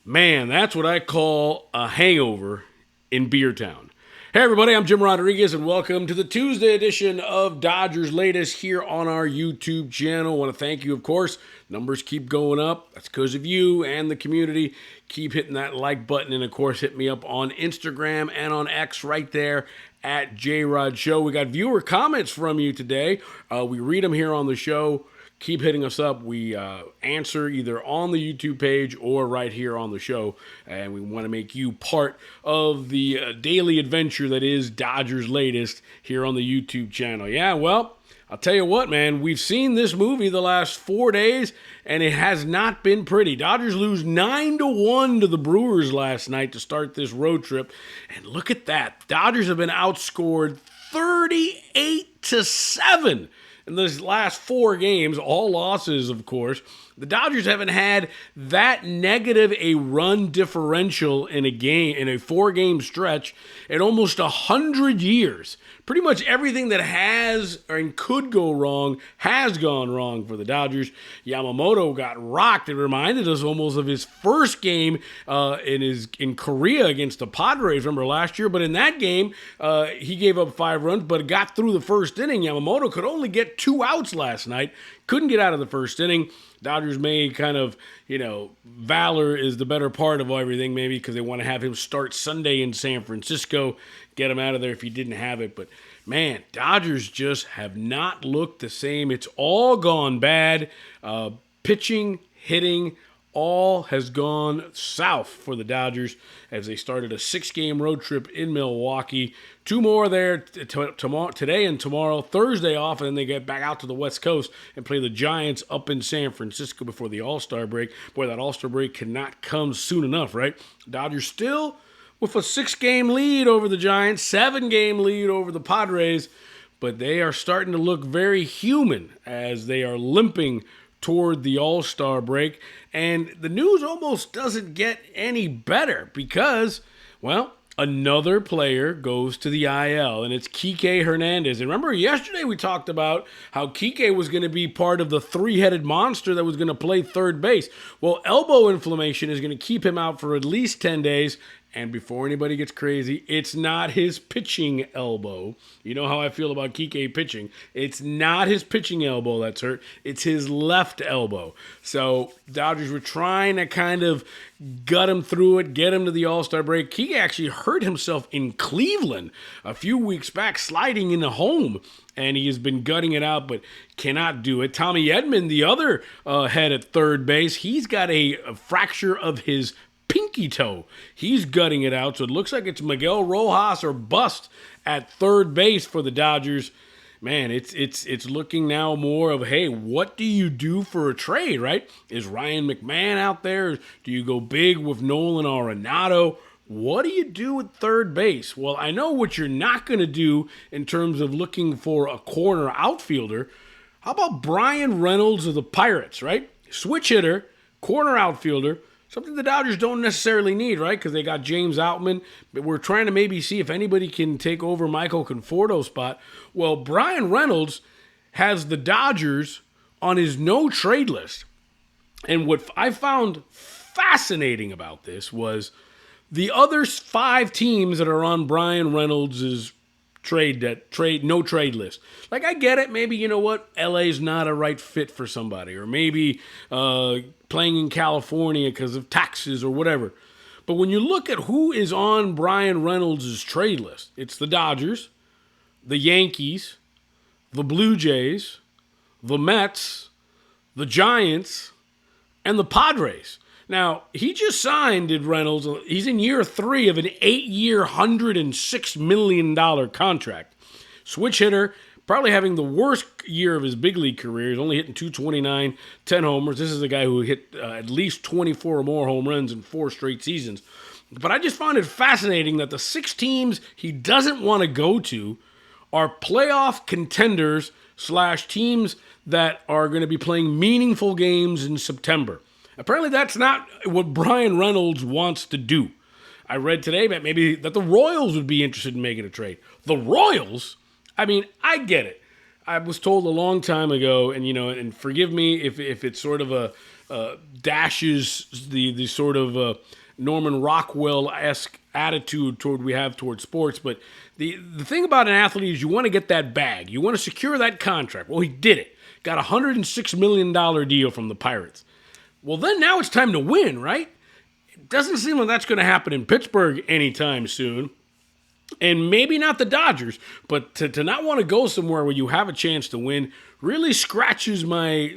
Man, that's what I call a hangover in Beer Town. Hey, everybody, I'm Jim Rodriguez, and welcome to the Tuesday edition of Dodgers Latest here on our YouTube channel. I want to thank you, of course. Numbers keep going up. That's because of you and the community. Keep hitting that like button, and, of course, hit me up on Instagram and on X right there at JRod Show. We got viewer comments from you today. We read them here on the show. Keep hitting us up. We answer either on the YouTube page or right here on the show. And we want to make you part of the daily adventure that is Dodgers Latest here on the YouTube channel. Yeah, well, I'll tell you what, man. We've seen this movie the last 4 days, and it has not been pretty. Dodgers lose 9-1 to the Brewers last night to start this road trip. And look at that. Dodgers have been outscored 38-7. In those last 4 games, all losses, of course. The Dodgers haven't had that negative a run differential in a game, in a 4-game stretch, in almost 100 years. Pretty much everything that has and could go wrong has gone wrong for the Dodgers. Yamamoto got rocked. It reminded us almost of his first game in Korea against the Padres, remember last year? But in that game, he gave up 5 runs, but got through the first inning. Yamamoto could only get 2 outs last night. Couldn't get out of the first inning. Dodgers may kind of, valor is the better part of everything maybe because they want to have him start Sunday in San Francisco, get him out of there if he didn't have it. But, man, Dodgers just have not looked the same. It's all gone bad. Pitching, hitting, all has gone south for the Dodgers as they started a 6-game road trip in Milwaukee. 2 more there today and tomorrow. Thursday off, and then they get back out to the West Coast and play the Giants up in San Francisco before the All-Star break. Boy, that All-Star break cannot come soon enough, right? Dodgers still with a 6-game lead over the Giants, 7-game lead over the Padres, but they are starting to look very human as they are limping toward the All-Star break. And the news almost doesn't get any better because, well, another player goes to the IL, and it's Teoscar Hernandez. And remember, yesterday we talked about how Kike was going to be part of the 3-headed monster that was going to play third base. Well, elbow inflammation is going to keep him out for at least 10 days. And before anybody gets crazy, it's not his pitching elbow. You know how I feel about Kike pitching. It's not his pitching elbow that's hurt. It's his left elbow. So Dodgers were trying to kind of gut him through it, get him to the All-Star break. Kike actually hurt himself in Cleveland a few weeks back, sliding into home. And he has been gutting it out, but cannot do it. Tommy Edman, the other head at third base, he's got a fracture of his pinky toe. He's gutting it out, so it looks like it's Miguel Rojas or bust at third base for the Dodgers. Man, it's looking now more of, hey, what do you do for a trade, right? Is Ryan McMahon out there? Do you go big with Nolan Arenado? What do you do at third base? Well, I know what you're not going to do in terms of looking for a corner outfielder. How about Brian Reynolds of the Pirates, right? Switch hitter, corner outfielder. Something the Dodgers don't necessarily need, right? Because they got James Outman. But we're trying to maybe see if anybody can take over Michael Conforto's spot. Well, Brian Reynolds has the Dodgers on his no-trade list. And what I found fascinating about this was the other 5 teams that are on Brian Reynolds' no trade list. Like, I get it. Maybe, you know what, LA's not a right fit for somebody, or maybe playing in California because of taxes or whatever. But when you look at who is on Brian Reynolds' trade list, it's the Dodgers, the Yankees, the Blue Jays, the Mets, the Giants, and the Padres. Now, he just signed, did Reynolds. He's in year 3 of an 8-year, $106 million contract. Switch hitter, probably having the worst year of his big league career. He's only hitting .229, 10 homers. This is a guy who hit at least 24 or more home runs in 4 straight seasons. But I just found it fascinating that the 6 teams he doesn't want to go to are playoff contenders / teams that are going to be playing meaningful games in September. Apparently that's not what Brian Reynolds wants to do. I read today that maybe that the Royals would be interested in making a trade. The Royals? I mean, I get it. I was told a long time ago, and and forgive me if it's sort of dashes the sort of Norman Rockwell-esque attitude we have towards sports. But the thing about an athlete is you want to get that bag. You want to secure that contract. Well, he did it. Got a $106 million deal from the Pirates. Well, then now it's time to win, right? It doesn't seem like that's going to happen in Pittsburgh anytime soon. And maybe not the Dodgers, but to not want to go somewhere where you have a chance to win really scratches my,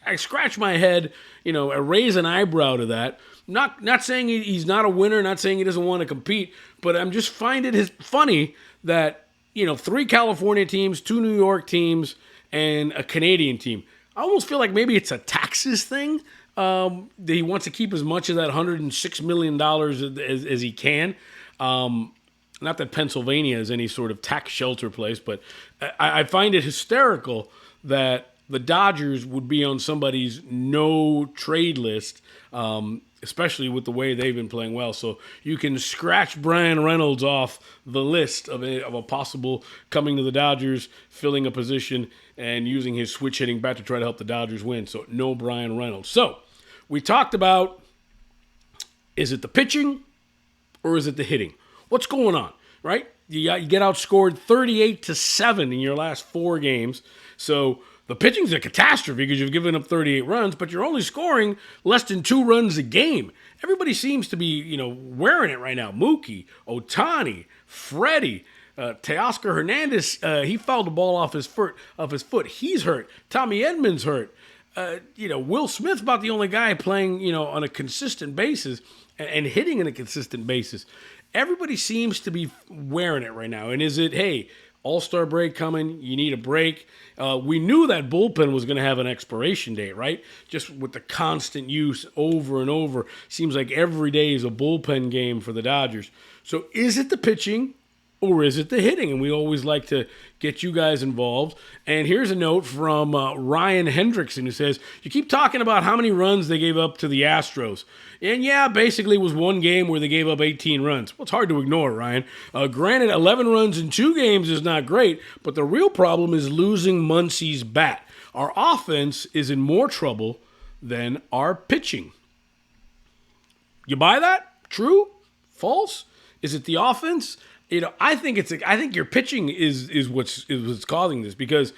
I scratch my head, I raise an eyebrow to that. Not saying he's not a winner, not saying he doesn't want to compete, but I'm just finding it funny that, 3 California teams, 2 New York teams, and a Canadian team. I almost feel like maybe it's a taxes thing. That he wants to keep as much of that $106 million as he can. Not that Pennsylvania is any sort of tax shelter place, but I find it hysterical that the Dodgers would be on somebody's no trade list, especially with the way they've been playing well. So you can scratch Brian Reynolds off the list of a possible coming to the Dodgers, filling a position, and using his switch hitting bat to try to help the Dodgers win. So no Brian Reynolds. So we talked about, is it the pitching or is it the hitting? What's going on, right? You get outscored 38-7 in your last 4 games. So the pitching's a catastrophe because you've given up 38 runs, but you're only scoring less than 2 runs a game. Everybody seems to be, wearing it right now. Mookie, Ohtani, Freddie, Teoscar Hernandez, he fouled the ball off his foot. He's hurt. Tommy Edmonds hurt. Will Smith's about the only guy playing, on a consistent basis and hitting on a consistent basis. Everybody seems to be wearing it right now. And is it, hey, All-Star break coming, you need a break? We knew that bullpen was going to have an expiration date, right? Just with the constant use over and over. Seems like every day is a bullpen game for the Dodgers. So is it the pitching or is it the hitting? And we always like to get you guys involved. And here's a note from Ryan Hendrickson who says, you keep talking about how many runs they gave up to the Astros. And yeah, basically it was one game where they gave up 18 runs. Well, it's hard to ignore, Ryan. Granted, 11 runs in 2 games is not great, but the real problem is losing Muncy's bat. Our offense is in more trouble than our pitching. You buy that? True? False? Is it the offense? I think your pitching is what's causing this, because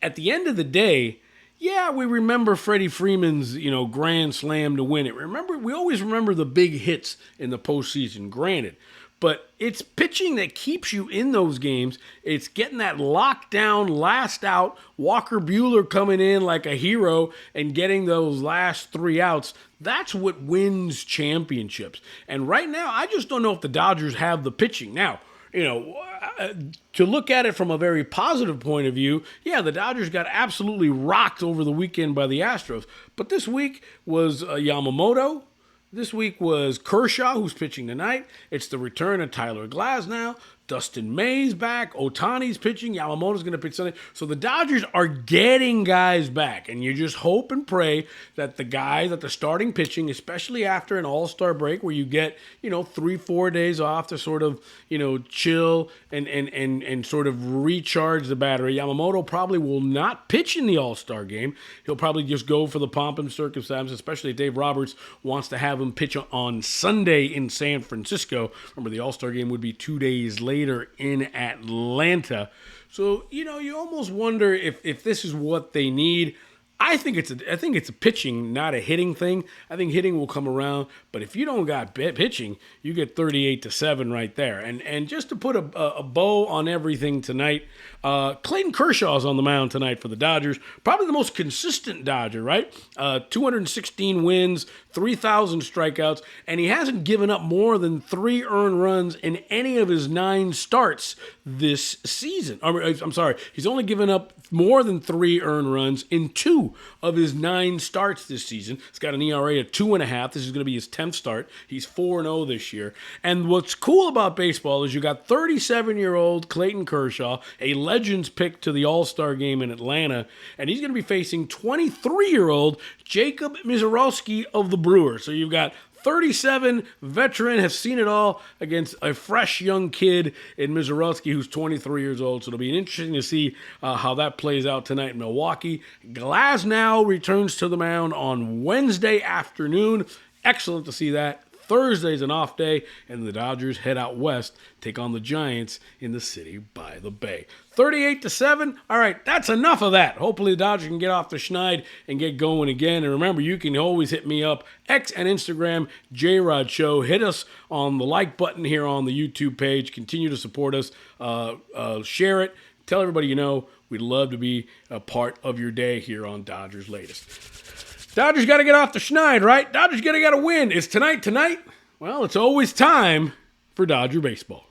at the end of the day, yeah, we remember Freddie Freeman's, grand slam to win it. We always remember the big hits in the postseason, granted. But it's pitching that keeps you in those games. It's getting that lockdown, last out, Walker Buehler coming in like a hero and getting those last 3 outs. That's what wins championships. And right now, I just don't know if the Dodgers have the pitching. Now, to look at it from a very positive point of view, yeah, the Dodgers got absolutely rocked over the weekend by the Astros. But this week was Yamamoto. This week was Kershaw, who's pitching tonight. It's the return of Tyler Glasnow. Dustin May's back. Ohtani's pitching. Yamamoto's going to pitch Sunday. So the Dodgers are getting guys back. And you just hope and pray that the starting pitching, especially after an all-star break where you get, 3-4 days off to sort of, chill and sort of recharge the battery. Yamamoto probably will not pitch in the all-star game. He'll probably just go for the pomp and circumstance, especially if Dave Roberts wants to have him pitch on Sunday in San Francisco. Remember, the all-star game would be 2 days later in Atlanta. So, you almost wonder if this is what they need. I think it's a pitching, not a hitting thing. I think hitting will come around, but if you don't got pitching, you get 38-7 right there. And just to put a bow on everything tonight, Clayton Kershaw is on the mound tonight for the Dodgers. Probably the most consistent Dodger, right? 216 wins, 3,000 strikeouts, and he hasn't given up more than 3 earned runs in any of his 9 starts this season. I'm sorry, he's only given up more than 3 earned runs in 2 of his 9 starts this season. He's got an ERA of 2.5. This is going to be his 10th start. He's 4-0 this year. And what's cool about baseball is you got 37-year-old Clayton Kershaw, a Legends pick to the All-Star game in Atlanta, and he's going to be facing 23-year-old Jacob Misiorowski of the Brewers. So you've got 37, veteran, have seen it all against a fresh young kid in Mizorowski who's 23 years old. So it'll be interesting to see how that plays out tonight in Milwaukee. Glasnow returns to the mound on Wednesday afternoon. Excellent to see that. Thursday's an off day, and the Dodgers head out west, take on the Giants in the city by the bay. 38-7. All right, that's enough of that. Hopefully the Dodgers can get off the schneid and get going again. And remember, you can always hit me up, X and Instagram, JRod Show. Hit us on the like button here on the YouTube page. Continue to support us. Share it. Tell everybody you know. We'd love to be a part of your day here on Dodgers Latest. Dodgers got to get off the schneid, right? Dodgers got to win. Is tonight? Well, it's always time for Dodger baseball.